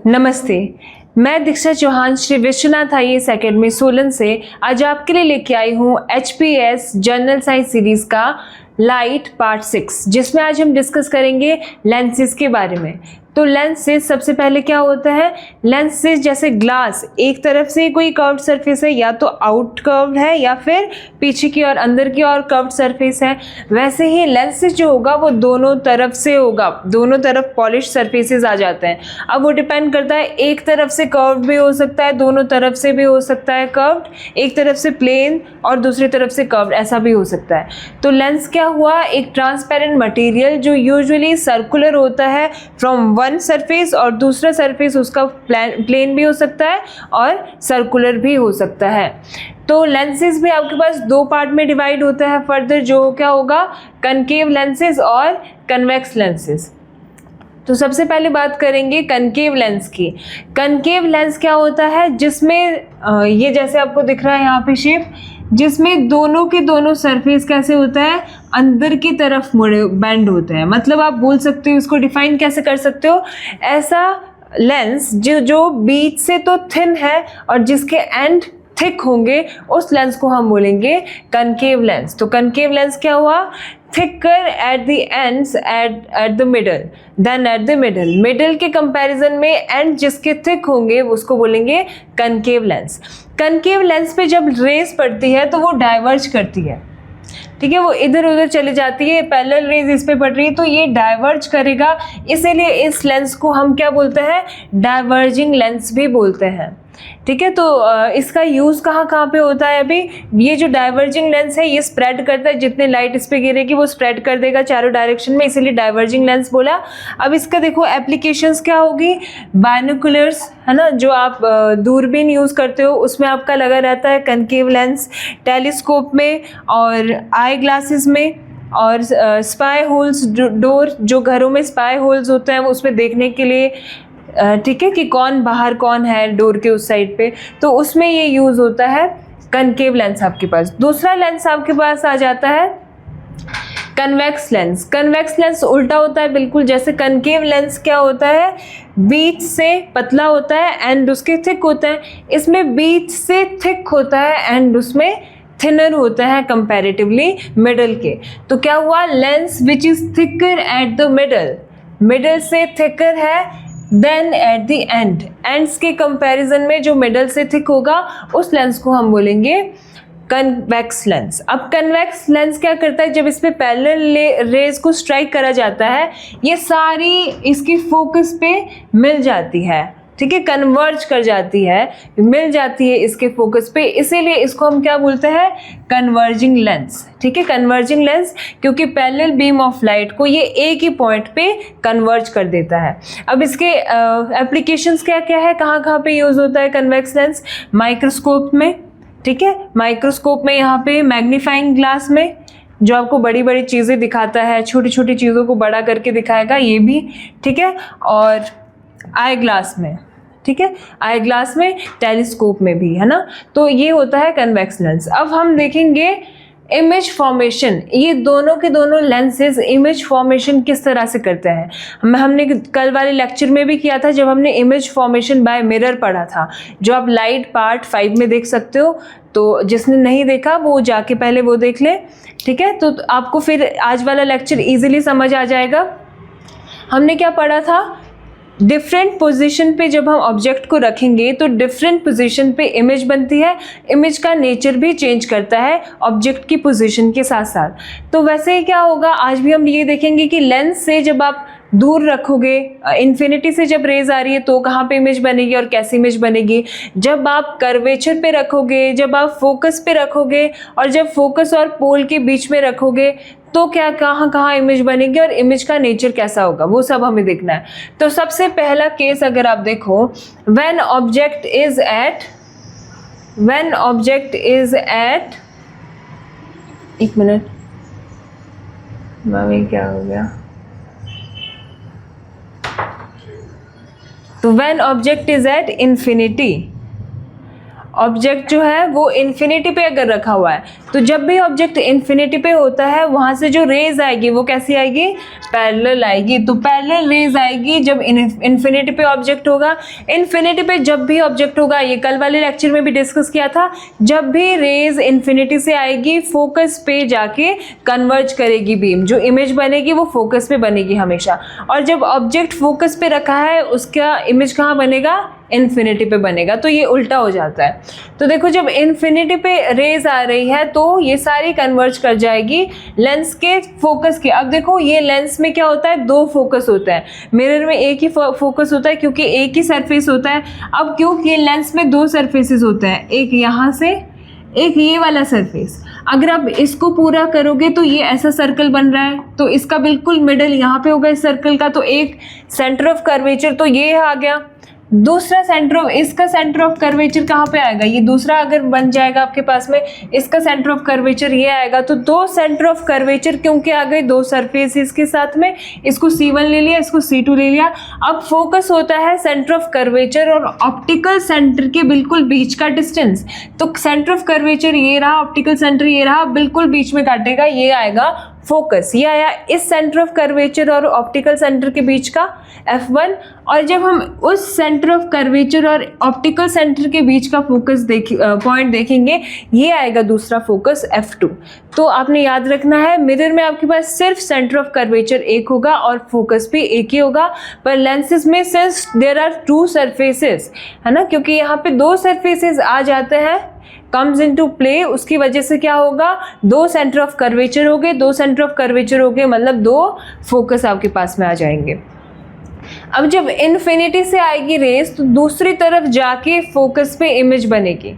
नमस्ते, मैं दीक्षा Chauhan Shri Vishwanath IAS academy Solan से आज आपके लिए लेके आई हूँ HPS जनरल साइंस सीरीज का लाइट पार्ट 6, जिसमें आज हम डिस्कस करेंगे लेंसेज के बारे में। तो लेंसेज सबसे पहले क्या होता है, लेंसेज जैसे ग्लास एक तरफ से कोई कर्व्ड सरफेस है, या तो आउट कर्व्ड है या फिर पीछे की और अंदर की और कर्व्ड सरफेस है, वैसे ही लेंसेज जो होगा वो दोनों तरफ से होगा, दोनों तरफ पॉलिश सरफेसेस आ जाते हैं। अब वो डिपेंड करता है, एक तरफ से कर्व्ड भी हो सकता है, दोनों तरफ से भी हो सकता है कर्व्ड, एक तरफ से प्लेन और दूसरी तरफ से कर्व्ड, ऐसा भी हो सकता है। तो लेंस क्या हुआ, एक ट्रांसपेरेंट मटेरियल जो यूजुअली सर्कुलर होता है फ्रॉम वन सरफेस, और दूसरा सरफेस उसका प्लेन भी हो सकता है और सर्कुलर भी हो सकता है। तो लेंसेज भी आपके पास दो पार्ट में डिवाइड होता है फर्दर, जो क्या होगा, कनकेव लेंसेज और कन्वेक्स लेंसेज। तो सबसे पहले बात करेंगे कनकेव लेंस की। कनकेव लेंस क्या होता है, जिसमें ये जैसे आपको दिख रहा है यहाँ पे शेप, जिसमें दोनों के दोनों सरफेस कैसे होता है, अंदर की तरफ मुड़े बेंड होते हैं। मतलब आप बोल सकते हो, इसको डिफाइन कैसे कर सकते हो, ऐसा लेंस जो बीच से तो थिन है और जिसके एंड थिक होंगे, उस लेंस को हम बोलेंगे कनकेव लेंस। तो कनकेव लेंस क्या हुआ, thicker at the ends at the middle than at the middle के कंपैरिजन में एंड जिसके थिक होंगे उसको बोलेंगे कनकेव लेंस। कनकेव लेंस पे जब रेज पड़ती है तो वो डाइवर्ज करती है, ठीक है, वो इधर उधर चली जाती है, पैरेलल रेज इस पे पड़ रही है तो ये डाइवर्ज करेगा, इसीलिए इस लेंस को हम क्या बोलते हैं, डाइवर्जिंग लेंस भी बोलते हैं। ठीक है, तो इसका यूज़ कहाँ कहाँ पे होता है। अभी ये जो डाइवर्जिंग लेंस है ये स्प्रेड करता है, जितने लाइट इस पे गिरेगी वो स्प्रेड कर देगा चारों डायरेक्शन में, इसीलिए डाइवर्जिंग लेंस बोला। अब इसका देखो एप्लीकेशंस क्या होगी, बायनोकुलर्स है ना, जो आप दूरबीन यूज़ करते हो उसमें आपका लगा रहता है कनकेव लेंस, टेलीस्कोप में और आई ग्लासेस में, और स्पाई होल्स डोर, जो घरों में स्पाई होल्स होते हैं उसमें देखने के लिए, ठीक है, कि कौन बाहर कौन है डोर के उस साइड पे, तो उसमें ये यूज़ होता है कनकेव लेंस आपके पास। दूसरा लेंस आपके पास आ जाता है कन्वेक्स लेंस। कन्वेक्स लेंस उल्टा होता है बिल्कुल, जैसे कनकेव लेंस क्या होता है, बीच से पतला होता है एंड उसके थिक होता है, इसमें बीच से थिक होता है एंड उसमें थिनर होता है कंपैरेटिवली मिडल के। तो क्या हुआ, lens which is thicker at the middle से थिकर है देन एट द एंड्स के कंपैरिजन में जो मिडल से थिक होगा उस लेंस को हम बोलेंगे कन्वेक्स लेंस। अब कन्वेक्स लेंस क्या करता है, जब इस पे पैरेलल रेज को स्ट्राइक करा जाता है ये सारी इसकी फोकस पे मिल जाती है, ठीक है, कन्वर्ज कर जाती है, मिल जाती है इसके फोकस पे, इसीलिए इसको हम क्या बोलते हैं, कन्वर्जिंग लेंस। ठीक है, कन्वर्जिंग लेंस, क्योंकि पैरेलल बीम ऑफ लाइट को ये एक ही पॉइंट पे कन्वर्ज कर देता है। अब इसके एप्लीकेशंस क्या क्या है, कहाँ कहाँ पे यूज़ होता है कन्वेक्स लेंस, माइक्रोस्कोप में, ठीक है, माइक्रोस्कोप में यहाँ पे मैग्नीफाइंग ग्लास में, जो आपको बड़ी बड़ी चीज़ें दिखाता है, छोटी छोटी चीज़ों को बड़ा करके दिखाएगा ये भी, ठीक है, और आई ग्लास में, ठीक है, आई ग्लास में, टेलीस्कोप में भी, है ना। तो ये होता है कन्वेक्स लेंस। अब हम देखेंगे इमेज फॉर्मेशन, ये दोनों के दोनों लेंसेज इमेज फॉर्मेशन किस तरह से करते हैं। हमने कल वाले लेक्चर में भी किया था जब हमने इमेज फॉर्मेशन बाय मिरर पढ़ा था, जो आप लाइट पार्ट 5 में देख सकते हो। तो जिसने नहीं देखा वो जाके पहले वो देख ले, ठीक है, तो आपको फिर आज वाला लेक्चर ईजिली समझ आ जाएगा। हमने क्या पढ़ा था, डिफरेंट पोजीशन पे जब हम ऑब्जेक्ट को रखेंगे तो डिफरेंट पोजीशन पे इमेज बनती है, इमेज का नेचर भी चेंज करता है ऑब्जेक्ट की पोजीशन के साथ साथ। तो वैसे ही क्या होगा, आज भी हम ये देखेंगे कि लेंस से जब आप दूर रखोगे, इन्फिनिटी से जब रेज आ रही है तो कहाँ पे इमेज बनेगी और कैसी इमेज बनेगी, जब आप कर्वेचर पे रखोगे, जब आप फोकस पे रखोगे, और जब फोकस और पोल के बीच में रखोगे तो क्या कहाँ कहाँ इमेज बनेगी और इमेज का नेचर कैसा होगा, वो सब हमें देखना है। तो सबसे पहला केस अगर आप देखो, व्हेन ऑब्जेक्ट इज एट एक मिनट, मामी क्या हो गया, तो when object is at infinity, object जो है वो इन्फिनिटी पे अगर रखा हुआ है, तो जब भी ऑब्जेक्ट इन्फिनिटी पे होता है वहाँ से जो रेज आएगी वो कैसी आएगी, पैरेलल आएगी। तो पैरेलल रेज आएगी जब इन्फिनिटी पे ऑब्जेक्ट होगा। इन्फिनिटी पे जब भी ऑब्जेक्ट होगा, ये कल वाले लेक्चर में भी डिस्कस किया था, जब भी रेज इन्फिनिटी से आएगी फोकस पे जाके कन्वर्ज करेगी बीम, जो इमेज बनेगी वो फोकस पे बनेगी हमेशा। और जब ऑब्जेक्ट फोकस पे रखा है उसका इमेज कहाँ बनेगा, इन्फिनिटी पे बनेगा। तो ये उल्टा हो जाता है। तो देखो जब इन्फिनिटी पे रेज आ रही है तो ये सारी कन्वर्ज कर जाएगी लेंस के फोकस के। अब देखो ये लेंस में क्या होता है, दो फोकस होता है, मिरर में एक ही फोकस होता है क्योंकि एक ही सरफेस होता है। अब क्योंकि लेंस में दो सरफेसेस होते हैं, एक यहाँ से एक ये वाला सरफेस, अगर आप इसको पूरा करोगे तो ये ऐसा सर्कल बन रहा है, तो इसका बिल्कुल मिडल यहाँ पे होगा इस सर्कल का। तो एक सेंटर ऑफ कर्वेचर तो ये आ गया। दूसरा सेंटर ऑफ, इसका सेंटर ऑफ कर्वेचर कहाँ पे आएगा, ये दूसरा अगर बन जाएगा आपके पास में, इसका सेंटर ऑफ कर्वेचर ये आएगा। तो दो सेंटर ऑफ कर्वेचर क्योंकि आ गए दो सरफेस के साथ में, इसको C1 ले लिया, इसको C2 ले लिया। अब फोकस होता है सेंटर ऑफ कर्वेचर और ऑप्टिकल सेंटर के बिल्कुल बीच का डिस्टेंस। तो सेंटर ऑफ कर्वेचर ये रहा, ऑप्टिकल सेंटर ये रहा, बिल्कुल बीच में काटेगा, ये आएगा फोकस। ये आया इस सेंटर ऑफ कर्वेचर और ऑप्टिकल सेंटर के बीच का F1। और जब हम उस सेंटर ऑफ कर्वेचर और ऑप्टिकल सेंटर के बीच का फोकस पॉइंट देखेंगे, ये आएगा दूसरा फोकस F2। तो आपने याद रखना है मिरर में आपके पास सिर्फ सेंटर ऑफ कर्वेचर एक होगा और फोकस भी एक ही होगा, पर लेंसेज में since there are two surfaces, है ना, क्योंकि यहाँ पे दो सरफेसेस आ जाते हैं, कम्स इनटू प्ले, उसकी वजह से क्या होगा, दो सेंटर ऑफ कर्वेचर हो गए, दो सेंटर ऑफ कर्वेचर हो गए, मतलब दो फोकस आपके पास में आ जाएंगे। अब जब इन्फिनिटी से आएगी रेस तो दूसरी तरफ जाके फोकस पे इमेज बनेगी,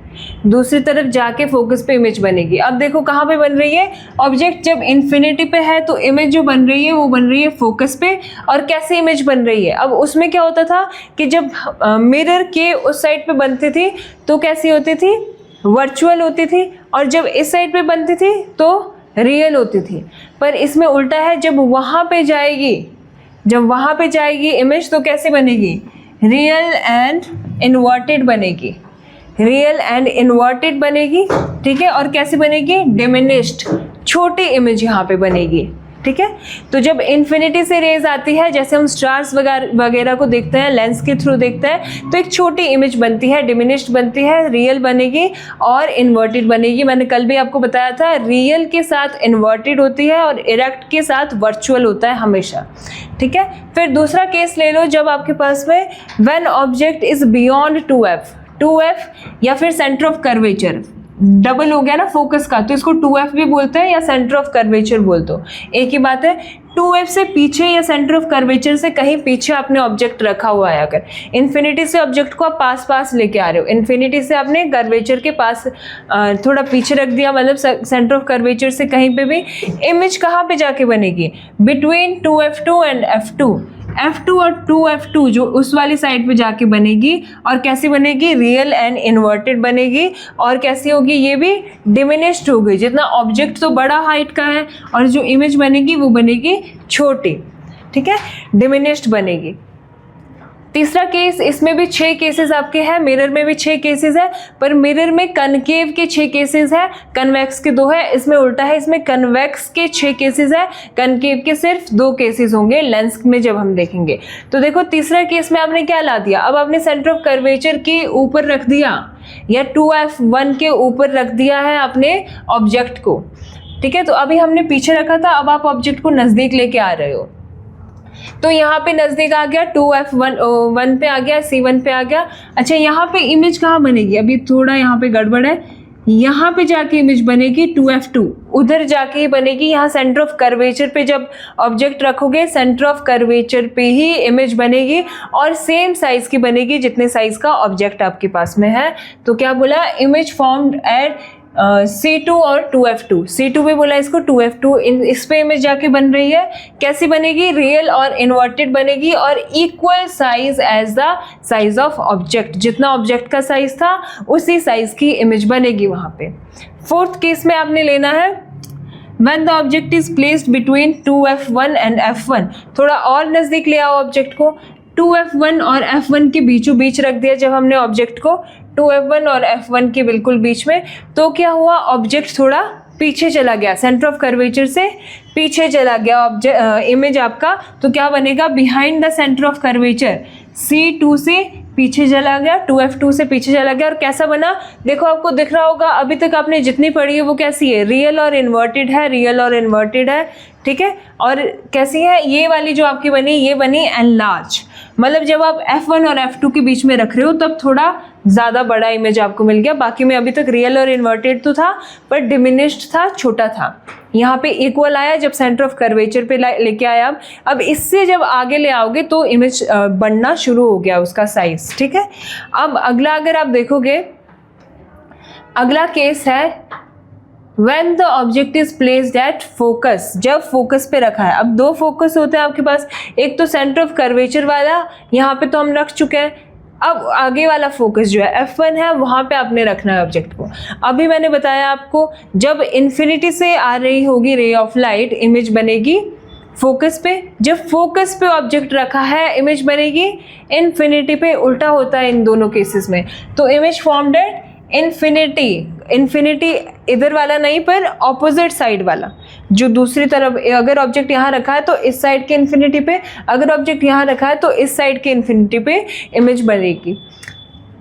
दूसरी तरफ जाके फोकस पे इमेज बनेगी। अब देखो कहाँ पे बन रही है, ऑब्जेक्ट जब इन्फिनिटी पे है तो इमेज जो बन रही है वो बन रही है फोकस पे। और कैसे इमेज बन रही है, अब उसमें क्या होता था कि जब मिरर के उस साइड पे बनती थी तो कैसी होती थी, वर्चुअल होती थी, और जब इस साइड पे बनती थी तो रियल होती थी। पर इसमें उल्टा है, जब वहाँ पे जाएगी इमेज तो कैसे बनेगी, रियल एंड इन्वर्टेड बनेगी, रियल एंड इन्वर्टेड बनेगी, ठीक है। और कैसे बनेगी, डिमिनिश्ड, छोटी इमेज यहाँ पे बनेगी, ठीक है। तो जब इन्फिनिटी से रेज आती है, जैसे हम स्टार्स वगैरह को देखते हैं, लेंस के थ्रू देखते हैं, तो एक छोटी इमेज बनती है, डिमिनिश्ड बनती है, रियल बनेगी और इन्वर्टेड बनेगी। मैंने कल भी आपको बताया था, रियल के साथ इन्वर्टेड होती है और इरेक्ट के साथ वर्चुअल होता है हमेशा, ठीक है। फिर दूसरा केस ले लो, जब आपके पास में when object is beyond 2F या फिर सेंटर ऑफ कर्वेचर, डबल हो गया ना फोकस का, तो इसको 2F भी बोलते हैं या सेंटर ऑफ कर्वेचर बोलते हो, एक ही बात है। 2F से पीछे या सेंटर ऑफ कर्वेचर से कहीं पीछे आपने ऑब्जेक्ट रखा हुआ है, अगर इन्फिनिटी से ऑब्जेक्ट को आप पास लेके आ रहे हो, इन्फिनिटी से आपने कर्वेचर के पास थोड़ा पीछे रख दिया, मतलब सेंटर ऑफ कर्वेचर से कहीं पे भी, इमेज कहाँ पे जाके बनेगी, between 2F2 and F2, F2 और 2F2 जो उस वाली साइड पे जाके बनेगी। और कैसी बनेगी, रियल एंड इन्वर्टेड बनेगी। और कैसी होगी, ये भी डिमिनिश्ड होगी, जितना ऑब्जेक्ट तो बड़ा हाइट का है और जो इमेज बनेगी वो बनेगी छोटी, ठीक है, डिमिनिश्ड बनेगी। तीसरा केस, इसमें भी 6 केसेस आपके हैं, मिरर में भी 6 केसेस है, पर मिरर में कनकेव के 6 केसेस है, कन्वेक्स के 2 है। इसमें उल्टा है, इसमें कन्वेक्स के 6 केसेस है, कनकेव के सिर्फ 2 केसेस होंगे लेंस में जब हम देखेंगे। तो देखो तीसरा केस में आपने क्या ला दिया, अब आपने सेंटर ऑफ कर्वेचर के ऊपर रख दिया या 2F1 के ऊपर रख दिया है अपने ऑब्जेक्ट को, ठीक है। तो अभी हमने पीछे रखा था, अब आप ऑब्जेक्ट को नज़दीक लेके आ रहे हो, तो यहाँ पे नज़दीक आ गया, 2F1 पे आ गया, C1 पे आ गया। अच्छा, यहाँ पे इमेज कहाँ बनेगी, अभी थोड़ा यहाँ पे गड़बड़ है, यहाँ पे जाके इमेज बनेगी 2F2, उधर जाके ही बनेगी। यहाँ सेंटर ऑफ कर्वेचर पे जब ऑब्जेक्ट रखोगे, सेंटर ऑफ कर्वेचर पे ही इमेज बनेगी और सेम साइज़ की बनेगी जितने साइज़ का ऑब्जेक्ट आपके पास में है। तो क्या बोला, इमेज फॉर्म्ड एट C2 और 2F2, C2 भी बोला इसको, 2F2 इस पे इमेज जाके बन रही है। कैसी बनेगी, रियल और इन्वर्टेड बनेगी और equal size as the size of object, जितना ऑब्जेक्ट का साइज था उसी साइज की इमेज बनेगी वहाँ पे। फोर्थ केस में आपने लेना है when the object is placed between 2F1 and F1, थोड़ा और नज़दीक ले आओ ऑब्जेक्ट को, 2F1 और F1 के बीचों बीच रख दिया जब हमने ऑब्जेक्ट को, 2F1 और F1 के बिल्कुल बीच में, तो क्या हुआ, ऑब्जेक्ट थोड़ा पीछे चला गया, सेंटर ऑफ कर्वेचर से पीछे चला गया इमेज आपका, तो क्या बनेगा, behind the centre of curvature, C2 से पीछे चला गया, 2F2 से पीछे चला गया। और कैसा बना, देखो आपको दिख रहा होगा, अभी तक आपने जितनी पढ़ी है वो कैसी है, रियल और इन्वर्टेड है, रियल और इन्वर्टेड है, ठीक है। और कैसी है, ये वाली जो आपकी बनी, ये बनी एनलार्ज, मतलब जब आप F1 और F2 के बीच में रख रहे हो तब थोड़ा ज़्यादा बड़ा इमेज आपको मिल गया। बाकी में अभी तक रियल और इन्वर्टेड तो था पर डिमिनिश्ड था, छोटा था। यहाँ पे इक्वल आया जब सेंटर ऑफ कर्वेचर पे लेके आया। अब इससे जब आगे ले आओगे तो इमेज बनना शुरू हो गया उसका साइज, ठीक है। अब अगला अगर आप देखोगे, अगला केस है When the object is placed at focus, जब फोकस पे रखा है। अब दो फोकस होते हैं आपके पास, एक तो सेंटर ऑफ कर्वेचर वाला, यहाँ पे तो हम रख चुके हैं। अब आगे वाला फोकस जो है F1 है, वहाँ पे आपने रखना है ऑब्जेक्ट को। अभी मैंने बताया आपको, जब इन्फिनिटी से आ रही होगी रे ऑफ लाइट, इमेज बनेगी फोकस पे। जब फोकस पे ऑब्जेक्ट रखा है, इमेज बनेगी इन्फिनिटी पे। उल्टा होता है इन दोनों केसेस में। तो image formed at infinity, infinity इधर वाला नहीं पर ऑपोजिट साइड वाला, जो दूसरी तरफ, अगर ऑब्जेक्ट यहाँ रखा है तो इस साइड के इन्फिनिटी पे, अगर ऑब्जेक्ट यहाँ रखा है तो इस साइड के इन्फिनिटी पे इमेज बनेगी।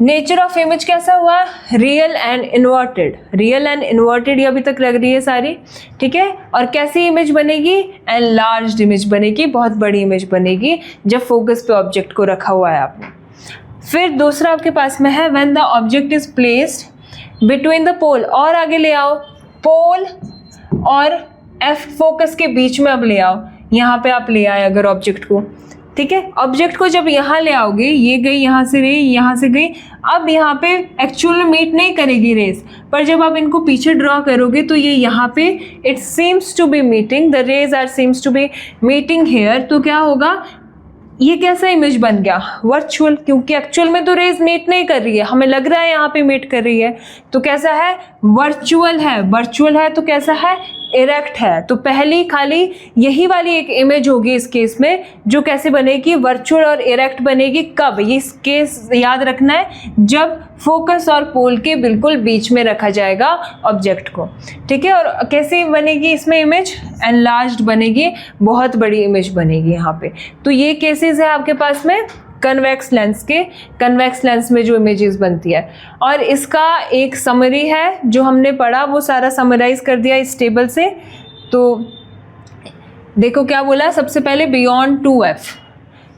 नेचर ऑफ इमेज कैसा हुआ, real and inverted, real and inverted ये अभी तक लग रही है सारी, ठीक है। और कैसी इमेज बनेगी, एनलार्ज्ड इमेज बनेगी, बहुत बड़ी इमेज बनेगी जब फोकस पे ऑब्जेक्ट को रखा हुआ है आपने। फिर दूसरा आपके पास में है when the object is placed between the pole, और आगे ले आओ, पोल और F फोकस के बीच में अब ले आओ, यहाँ पे आप ले आए अगर ऑब्जेक्ट को, ठीक है। ऑब्जेक्ट को जब यहाँ ले आओगे, ये गई यहाँ से रे, यहाँ से गई, अब यहाँ पे एक्चुअल में मीट नहीं करेगी रेस, पर जब आप इनको पीछे ड्रॉ करोगे तो ये यहाँ पे it seems to be meeting, the rays are seems to be meeting here. तो क्या होगा, ये कैसा इमेज बन गया, वर्चुअल, क्योंकि एक्चुअल में तो रेज मीट नहीं कर रही है, हमें लग रहा है यहाँ पे मीट कर रही है, तो कैसा है, वर्चुअल है। वर्चुअल है तो कैसा है, इरेक्ट है। तो पहली खाली यही वाली एक इमेज होगी इस केस में, जो कैसे बनेगी, वर्चुअल और इरेक्ट बनेगी। कब, ये इस केस याद रखना है, जब फोकस और पोल के बिल्कुल बीच में रखा जाएगा ऑब्जेक्ट को, ठीक है। और कैसे बनेगी इसमें इमेज, एनलार्ज्ड बनेगी, बहुत बड़ी इमेज बनेगी यहाँ पे। तो ये केसेस है आपके पास में कन्वेक्स लेंस के, कन्वेक्स लेंस में जो इमेजेस बनती है। और इसका एक समरी है जो हमने पढ़ा, वो सारा समराइज कर दिया इस टेबल से। तो देखो क्या बोला, सबसे पहले बियॉन्ड 2F,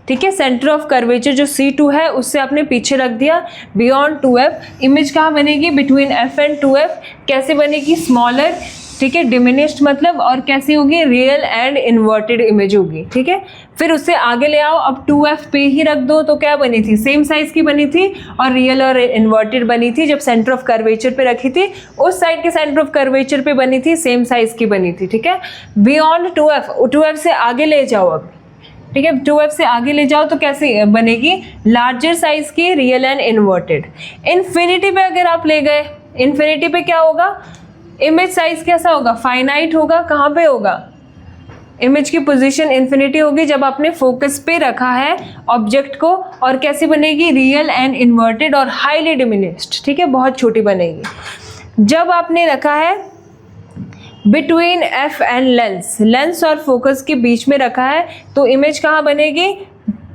ठीक है, सेंटर ऑफ कर्वेचर जो C2 है उससे आपने पीछे रख दिया, बियॉन्ड 2F। इमेज कहाँ बनेगी, बिटवीन F एंड 2F। कैसे बनेगी, स्मॉलर, ठीक है, डिमिनिश्ड मतलब, और कैसी होगी, रियल एंड इन्वर्टेड इमेज होगी, ठीक है। फिर उससे आगे ले आओ, अब 2F पे ही रख दो, तो क्या बनी थी, सेम साइज की बनी थी और रियल और इन्वर्टेड बनी थी। जब सेंटर ऑफ कर्वेचर पे रखी थी, उस साइड के सेंटर ऑफ कर्वेचर पे बनी थी, सेम साइज की बनी थी, ठीक है। बियॉन्ड 2F से आगे ले जाओ अब, ठीक है, 2F से आगे ले जाओ तो कैसे बनेगी, लार्जर साइज की, रियल एंड इन्वर्टेड। इन्फिनिटी पे अगर आप ले गए, इन्फिनिटी पे क्या होगा, इमेज साइज कैसा होगा, फाइनाइट होगा। कहाँ पे होगा, इमेज की पोजीशन इन्फिनिटी होगी जब आपने फोकस पे रखा है ऑब्जेक्ट को। और कैसी बनेगी, रियल एंड इन्वर्टेड और हाईली डिमिनिश्ड, ठीक है, बहुत छोटी बनेगी। जब आपने रखा है between F and lens, lens और फोकस के बीच में रखा है, तो इमेज कहाँ बनेगी,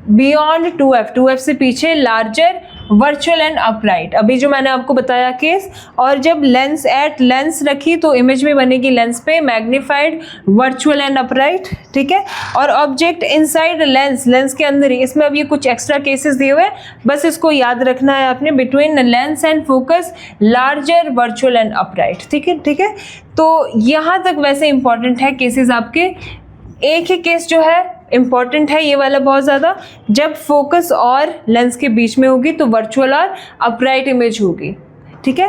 बियॉन्ड 2F से पीछे, लार्जर, वर्चुअल एंड अपराइट। अभी जो मैंने आपको बताया केस। और जब लेंस एट लेंस रखी तो इमेज में बनेगी लेंस पे, मैग्नीफाइड, वर्चुअल एंड अपराइट, ठीक है। और ऑब्जेक्ट इनसाइड लेंस, लेंस के अंदर ही, इसमें अब ये कुछ एक्स्ट्रा केसेस दिए हुए, बस इसको याद रखना है आपने, between lens and focus, larger, virtual and upright, ठीक है, ठीक है। तो यहाँ तक वैसे इंपॉर्टेंट है केसेस आपके। एक ही केस जो है इंपॉर्टेंट है, ये वाला बहुत ज़्यादा, जब फोकस और लेंस के बीच में होगी तो वर्चुअल और अपराइट इमेज होगी, ठीक है।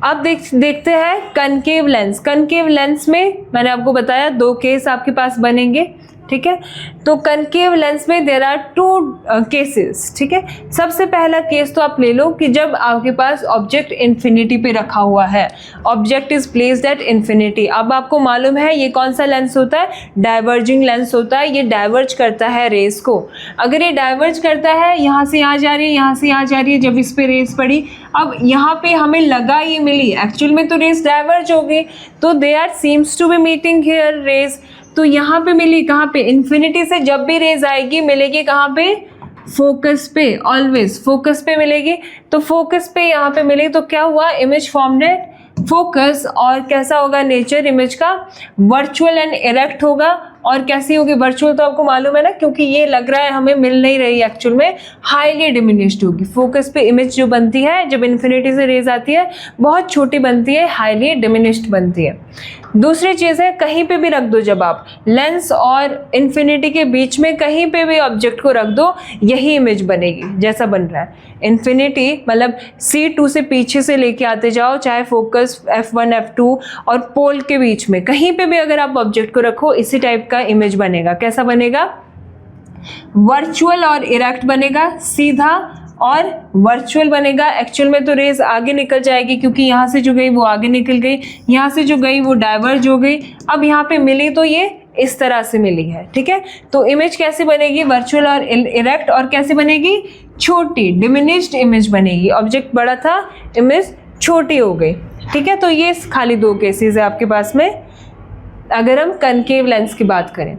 अब देखते हैं कनकेव लेंस। कनकेव लेंस में मैंने आपको बताया दो केस आपके पास बनेंगे, ठीक है। तो कनकेव लेंस में देयर आर 2 केसेस, ठीक है। सबसे पहला केस तो आप ले लो कि जब आपके पास ऑब्जेक्ट इन्फिनिटी पे रखा हुआ है, object is placed at infinity. अब आपको मालूम है ये कौन सा लेंस होता है, डाइवर्जिंग लेंस होता है, ये डाइवर्ज करता है रेस को। अगर ये डाइवर्ज करता है, यहाँ से यहाँ जा रही है, यहाँ से यहाँ जा रही है, जब इस पे रेस पड़ी, अब यहाँ पे हमें लगा ये मिली, एक्चुअल में तो रेस डाइवर्ज हो गई, तो they are seems to be meeting here rays. तो यहाँ पे मिली कहाँ पे, इन्फिनिटी से जब भी रेज आएगी मिलेगी कहाँ पे, फोकस पे, ऑलवेज फोकस पे मिलेगी। तो फोकस पे यहाँ पे मिलेगी, तो क्या हुआ, इमेज फॉर्म्ड एट फोकस। और कैसा होगा नेचर इमेज का, वर्चुअल एंड इरेक्ट होगा। और कैसी होगी वर्चुअल, तो आपको मालूम है ना, क्योंकि ये लग रहा है हमें मिल नहीं रही, एक्चुअल में हाईली डिमिनिश्ड होगी। फोकस पे इमेज जो बनती है जब इन्फिनिटी से रेज आती है बहुत छोटी बनती है, हाईली डिमिनिश्ड बनती है। दूसरी चीज़ है, कहीं पे भी रख दो, जब आप लेंस और इन्फिनिटी के बीच में कहीं पे भी ऑब्जेक्ट को रख दो, यही इमेज बनेगी जैसा बन रहा है। इन्फिनिटी मतलब C2 से पीछे से लेके आते जाओ, चाहे फोकस F1 F2 और पोल के बीच में कहीं पे भी अगर आप ऑब्जेक्ट को रखो, इसी टाइप का इमेज बनेगा। कैसा बनेगा, वर्चुअल और इरेक्ट बनेगा, सीधा और वर्चुअल बनेगा। एक्चुअल में तो रेज आगे निकल जाएगी, क्योंकि यहाँ से जो गई वो आगे निकल गई, यहाँ से जो गई वो डाइवर्ज हो गई। अब यहाँ पे मिली तो ये इस तरह से मिली है, ठीक है। तो इमेज कैसे बनेगी, वर्चुअल और इरेक्ट, और कैसे बनेगी, छोटी डिमिनिश्ड इमेज बनेगी। ऑब्जेक्ट बड़ा था, इमेज छोटी हो गई, ठीक है। तो ये खाली 2 केसेस है आपके पास में अगर हम कनकेव लेंस की बात करें।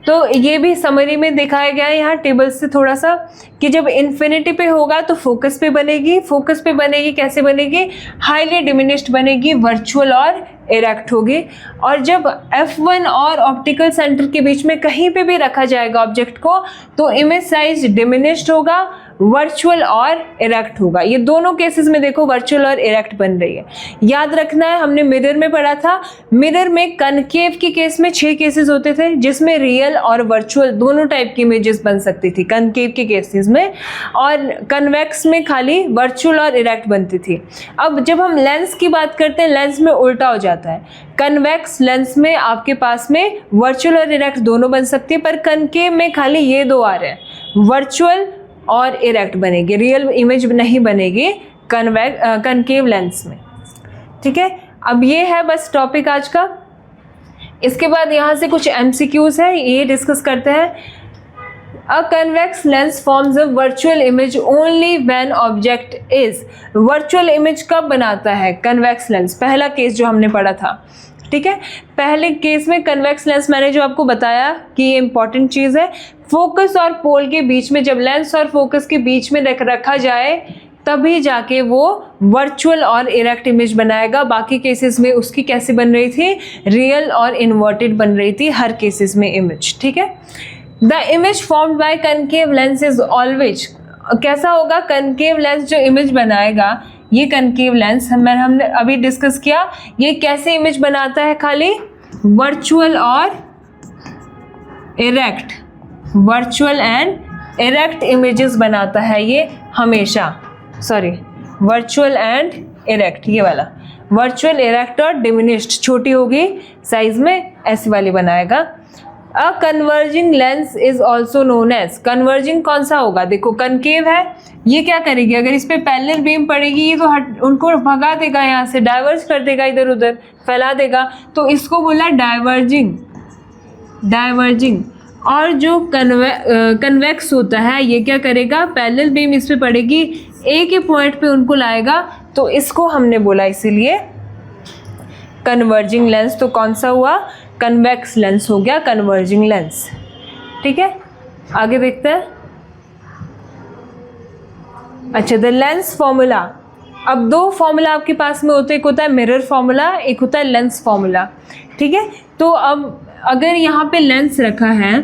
तो ये भी समरी में दिखाया गया है यहाँ टेबल से थोड़ा सा, कि जब इन्फिनिटी पे होगा तो फोकस पे बनेगी। फोकस पे बनेगी कैसे बनेगी, हाईली डिमिनिश्ड बनेगी, वर्चुअल और इरेक्ट होगी। और जब F1 और ऑप्टिकल सेंटर के बीच में कहीं पे भी रखा जाएगा ऑब्जेक्ट को, तो इमेज साइज डिमिनिश्ड होगा, वर्चुअल और इरेक्ट होगा। ये दोनों केसेस में देखो वर्चुअल और इरेक्ट बन रही है। याद रखना है, हमने मिरर में पढ़ा था, मिरर में कनकेव के केस में 6 केसेस होते थे, जिसमें रियल और वर्चुअल दोनों टाइप की इमेजेस बन सकती थी कनकेव के केसेस में, और कन्वेक्स में खाली वर्चुअल और इरेक्ट बनती थी। अब जब हम लेंस की बात करते हैं, लेंस में उल्टा हो जाता है। कन्वेक्स लेंस में आपके पास में वर्चुअल और इरेक्ट दोनों बन सकती है, पर कनकेव में खाली ये 2 आ रहे हैं, वर्चुअल और इरेक्ट बनेगी, रियल इमेज नहीं बनेगी कनकेव लेंस में, ठीक है। अब ये है बस टॉपिक आज का। इसके बाद यहाँ से कुछ MCQs है, ये डिस्कस करते हैं। अ convex lens forms a virtual image only when object is, virtual image कब बनाता है कन्वेक्स लेंस, पहला केस जो हमने पढ़ा था, ठीक है। पहले केस में कन्वेक्स लेंस मैंने जो आपको बताया कि ये इंपॉर्टेंट चीज़ है, फोकस और पोल के बीच में, जब लेंस और फोकस के बीच में रखा जाए तभी जाके वो वर्चुअल और इरेक्ट इमेज बनाएगा। बाकी केसेस में उसकी कैसे बन रही थी, रियल और इन्वर्टेड बन रही थी हर केसेस में इमेज, ठीक है। The image formed by concave lens is always, कैसा होगा, कनकेव लेंस जो इमेज बनाएगा, ये कनकेव लेंस हमने अभी डिस्कस किया, ये कैसे इमेज बनाता है, खाली वर्चुअल और erect, virtual and erect images बनाता है ये हमेशा, सॉरी वर्चुअल एंड इरेक्ट, ये वाला वर्चुअल, इरेक्ट और डिमिनिश्ड, छोटी होगी साइज में, ऐसी वाली बनाएगा। A converging lens is also known as, converging कौन सा होगा, देखो कनकेव है, ये क्या करेगी, अगर इस पर पैरेलल बीम पड़ेगी ये तो उनको भगा देगा, यहाँ से डाइवर्ज कर देगा, इधर उधर फैला देगा, तो इसको बोला डाइवर्जिंग, डाइवर्जिंग। और जो कन्वेक्स होता है ये क्या करेगा, पैरेलल बीम इस पर पड़ेगी, एक ही पॉइंट पे उनको लाएगा, तो इसको हमने बोला इसीलिए कन्वर्जिंग लेंस। तो कौन सा हुआ, कन्वेक्स लेंस हो गया कन्वर्जिंग लेंस, ठीक है। आगे देखते हैं। अच्छा, द लेंस फॉर्मूला, अब 2 फॉर्मूला आपके पास में होते हैं, एक होता है मिरर फॉर्मूला, एक होता है लेंस फॉर्मूला, ठीक है। तो अब अगर यहाँ पे लेंस रखा है,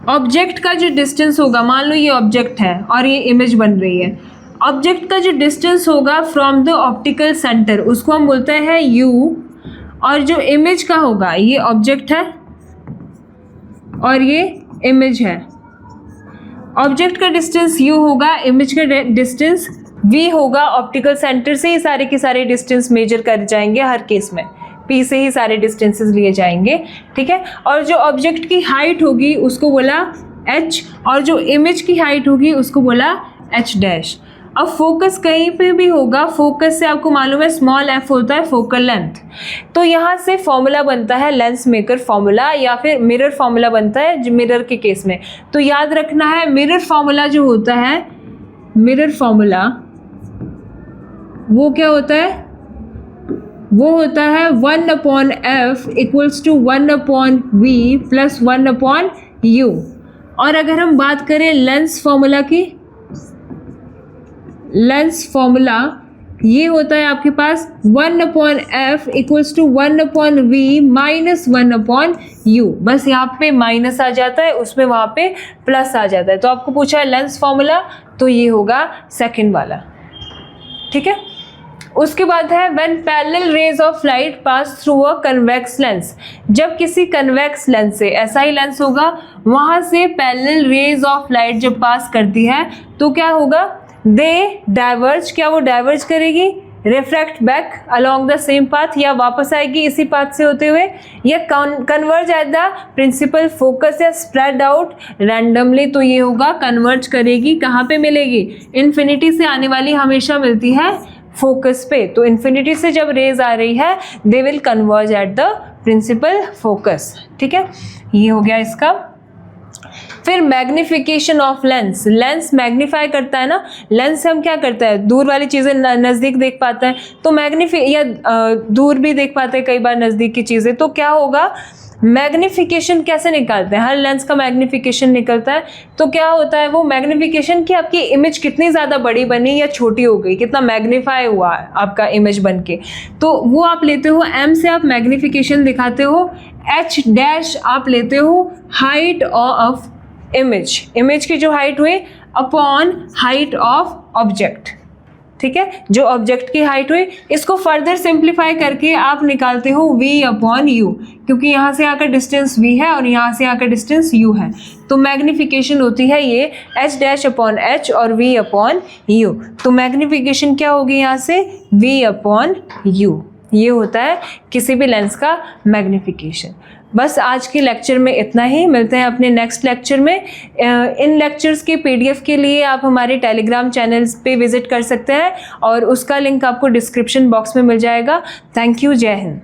ऑब्जेक्ट का जो डिस्टेंस होगा, मान लो ये ऑब्जेक्ट है और ये इमेज बन रही है, ऑब्जेक्ट का जो डिस्टेंस होगा फ्रॉम द ऑप्टिकल सेंटर उसको हम बोलते हैं U, और जो इमेज का होगा, ये ऑब्जेक्ट है और ये इमेज है, ऑब्जेक्ट का डिस्टेंस U होगा, इमेज का डिस्टेंस V होगा। ऑप्टिकल सेंटर से ये सारे के सारे डिस्टेंस मेजर कर जाएंगे हर केस में, P से ही सारे डिस्टेंसेस लिए जाएंगे, ठीक है। और जो ऑब्जेक्ट की हाइट होगी उसको बोला h, और जो इमेज की हाइट होगी उसको बोला h डैश। अब फोकस कहीं पे भी होगा, फोकस से आपको मालूम है स्मॉल f होता है फोकल लेंथ, तो यहाँ से फॉर्मूला बनता है लेंस मेकर फॉर्मूला या फिर मिरर फॉर्मूला बनता है मिरर के केस में। तो याद रखना है मिरर फॉर्मूला जो होता है, मिरर फॉर्मूला वो क्या होता है, वो होता है 1/f equals to 1/v plus 1/u। और अगर हम बात करें लेंस फॉर्मूला की, लेंस फॉर्मूला ये होता है आपके पास 1/f equals to 1/v minus 1/u। बस यहाँ पे माइनस आ जाता है, उसमें वहाँ पे प्लस आ जाता है। तो आपको पूछा है लेंस फॉर्मूला, तो ये होगा सेकंड वाला, ठीक है। उसके बाद है when parallel raise of light pass through a convex lens. जब किसी कन्वेक्स लेंस से, ऐसा ही लेंस होगा, वहाँ से पैरेलल रेज ऑफ लाइट जब पास करती है तो क्या होगा, दे डाइवर्ज, क्या वो डाइवर्ज करेगी, refract back along the same path, या वापस आएगी इसी पाथ से होते हुए, या converge at the principal focus, या स्प्रेड आउट रैंडमली। तो ये होगा कन्वर्ज करेगी, कहाँ पे मिलेगी, इन्फिनिटी से आने वाली हमेशा मिलती है फोकस पे। तो इन्फिनिटी से जब रेज आ रही है they will converge at the principal focus, ठीक है। ये हो गया इसका। फिर magnification of lens, lens magnify करता है ना, लेंस से हम क्या करते हैं, दूर वाली चीज़ें नज़दीक देख पाते हैं, तो या दूर भी देख पाते हैं कई बार नज़दीक की चीज़ें। तो क्या होगा, मैग्निफिकेशन कैसे निकालते हैं, हर लेंस का मैग्निफिकेशन निकलता है। तो क्या होता है वो मैग्निफिकेशन की आपकी इमेज कितनी ज़्यादा बड़ी बनी या छोटी हो गई, कितना मैग्नीफाई हुआ है आपका इमेज बन के, तो वो आप लेते हो m से आप मैग्निफिकेशन दिखाते हो, h डैश आप लेते हो हाइट ऑफ इमेज, इमेज की जो हाइट हुई अपॉन हाइट ऑफ ऑब्जेक्ट, ठीक है। जो ऑब्जेक्ट की हाइट हुई, इसको फर्दर सिंप्लीफाई करके आप निकालते हो v/u, क्योंकि यहाँ से यहाँ का डिस्टेंस v है और यहाँ से यहाँ का डिस्टेंस u है। तो मैग्निफिकेशन होती है ये h डैश अपॉन h और v/u। तो मैग्निफिकेशन क्या होगी यहाँ से, v/u। ये होता है किसी भी लेंस का मैग्निफिकेशन। बस आज के लेक्चर में इतना ही, मिलते हैं अपने नेक्स्ट लेक्चर में। इन लेक्चर्स के PDF के लिए आप हमारे टेलीग्राम चैनल्स पे विजिट कर सकते हैं और उसका लिंक आपको डिस्क्रिप्शन बॉक्स में मिल जाएगा। थैंक यू, जय हिंद।